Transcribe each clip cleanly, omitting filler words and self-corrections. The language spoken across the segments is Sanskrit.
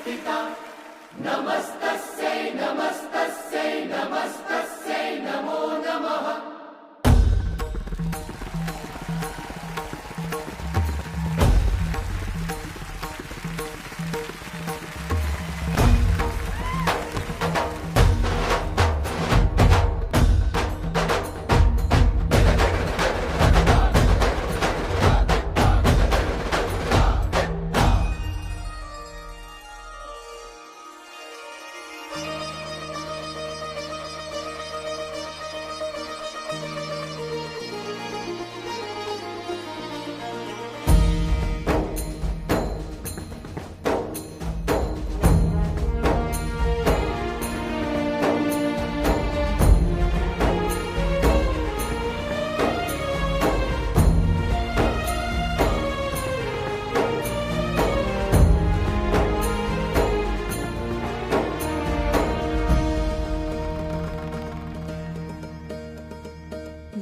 स्थिता नमस्तस्यै नमस्तस्यै नमस्तस्यै नमो नमः।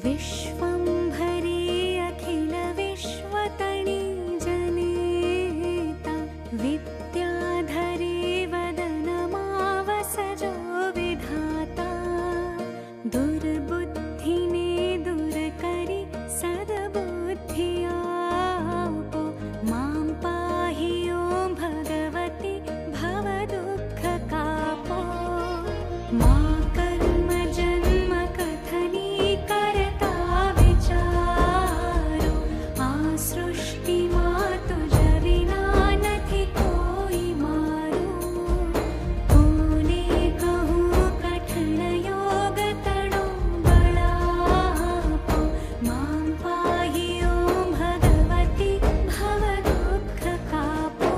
विश्वंभरी अखिल विश्वतनी जनिता विद्याधरी वदनमावसजो विधाता दुर्बुद्धिने दूरकरि सद्बुद्धियापो मां पाहि ॐ भगवति भवदुःखकापो मा कर्म जन्म कथनी सृष्टि मातु जविना नथी कोई मारू कोने कहूँ कठिन योग तणो बड़ापो मां पाहि ॐ भगवति भव दुःख कापो।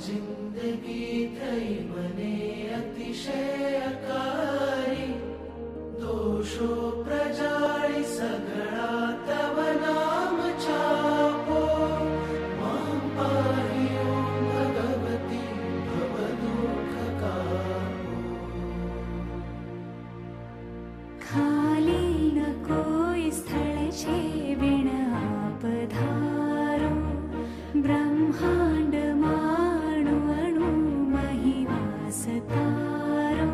जिंदगी थई मने अतिशयकारी दोषो प्रजाळी सगळा तव नाम चापो मां पाहि ॐ भगवती भव दुःख कापो। खाली न कोई स्थल छे बिन आप धारो ब्रह्मांड माणु अणु मही वास तारो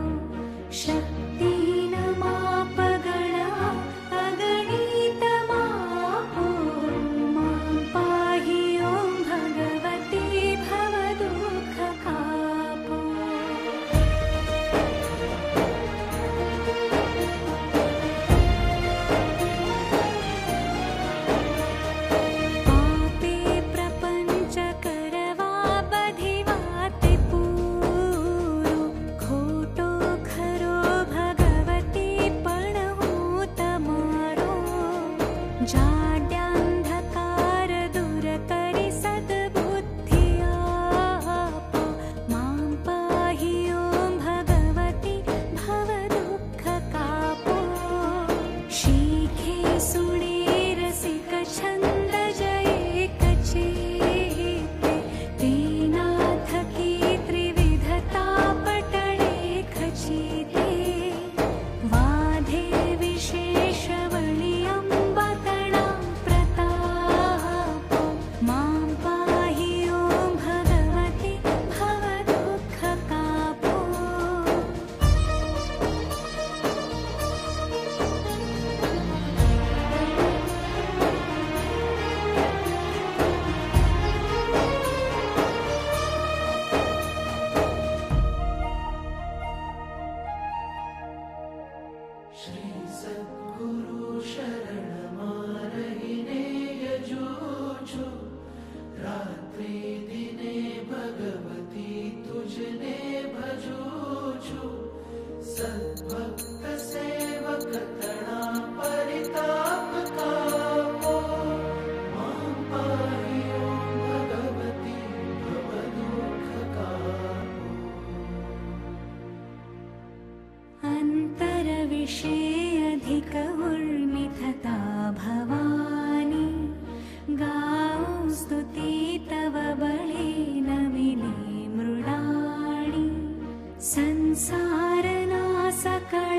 वर्षे अधिक उर्मिथता भवानी गाओ स्तुति तव बळे नमिने मृडाणी संसारना सकळ